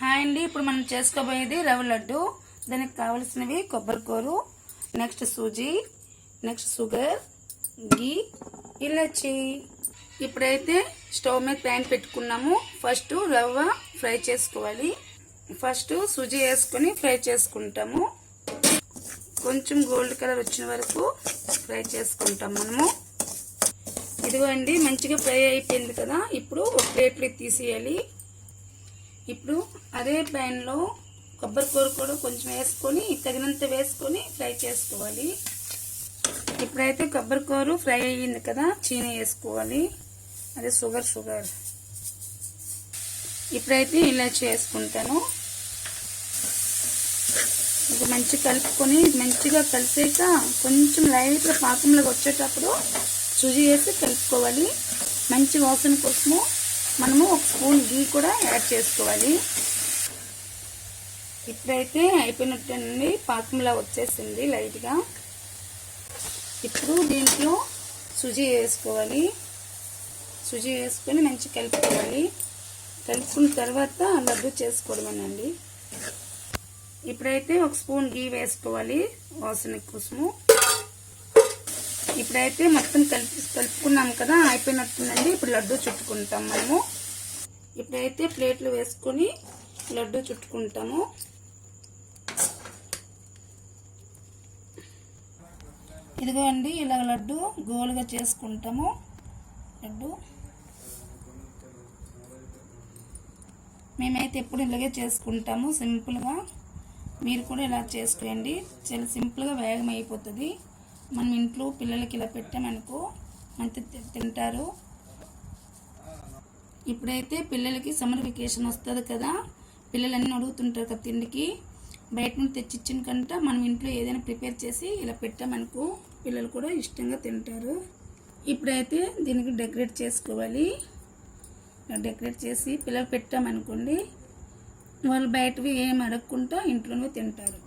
Hi అండి, ఇప్పుడు మనం చేసుకోబోయేది రవ్వ లడ్డు. దానికి కావలసినవి కొబ్బరికూరు, నెక్స్ట్ సూజీ, నెక్స్ట్ షుగర్, గీ, ఇలాచి. ఇప్పుడైతే స్టవ్ మీద ప్యాన్ పెట్టుకున్నాము. ఫస్ట్ రవ్వ ఫ్రై చేసుకోవాలి. ఫస్ట్ సూజీ వేసుకొని ఫ్రై చేసుకుంటాము. కొంచెం గోల్డ్ కలర్ వచ్చిన వరకు ఫ్రై చేసుకుంటాం మనము. ఇదిగో అండి, మంచిగా ఫ్రై అయిపోయింది కదా. ఇప్పుడు ఒక ప్లేట్లోకి తీసేయాలి. ఇప్పుడు అదే ప్యాన్లో కొబ్బరికూర కూడా కొంచెం వేసుకొని తగినంత వేసుకొని ఫ్రై చేసుకోవాలి. ఇప్పుడైతే కొబ్బరికూర ఫ్రై అయ్యింది కదా, చీని వేసుకోవాలి. అదే షుగర్. ఇప్పుడైతే ఇలాచి వేసుకుంటాను. ఇది మంచిగా కలుపుకొని మంచిగా కలిసాక కొంచెం లైట్గా పాకంలోకి వచ్చేటప్పుడు సుజీ వేసి కలుపుకోవాలి. మంచి వాసన కోసము మనము ఒక స్పూన్ గీ కూడా యాడ్ చేసుకోవాలి. ఇప్పుడైతే అయిపోయినట్టండి, పాకంలా వచ్చేసింది లైట్గా. ఇప్పుడు దీంట్లో సుజీ వేసుకోవాలి. సుజీ వేసుకొని మంచిగా కలుపుకోవాలి. కలుపుకున్న తర్వాత లడ్డు చేసుకోవడమేనండి. ఇప్పుడైతే ఒక స్పూన్ గీ వేసుకోవాలి వాసన కోసము. ఇప్పుడైతే మొత్తం కలుపుకున్నాం కదా, అయిపోయినట్టుందండి. ఇప్పుడు లడ్డు చుట్టుకుంటాం మనము. ఇప్పుడైతే ప్లేట్లు వేసుకొని లడ్డు చుట్టుకుంటాము. ఇదిగో అండి, ఇలా లడ్డు గోలుగా చేసుకుంటాము. లడ్డు మేమైతే ఎప్పుడు ఇలాగే చేసుకుంటాము, సింపుల్గా. మీరు కూడా ఇలా చేసుకోండి, చాలా సింపుల్గా వేగం అయిపోతుంది. మనం ఇంట్లో పిల్లలకి ఇలా పెట్టామనుకో మంచిగా తింటారు. ఇప్పుడైతే పిల్లలకి సమ్మర్ వెకేషన్ వస్తుంది కదా, పిల్లలన్నీ అడుగుతుంటారు కదా తిండికి. బయట నుండి తెచ్చిచ్చిన కంటే మనం ఇంట్లో ఏదైనా ప్రిపేర్ చేసి ఇలా పెట్టామనుకో పిల్లలు కూడా ఇష్టంగా తింటారు. ఇప్పుడైతే దీనికి డెకరేట్ చేసుకోవాలి. డెకరేట్ చేసి పిల్లలు పెట్టామనుకోండి, వాళ్ళు బయటవి ఏం అడగకుండా ఇంట్లోనే తింటారు.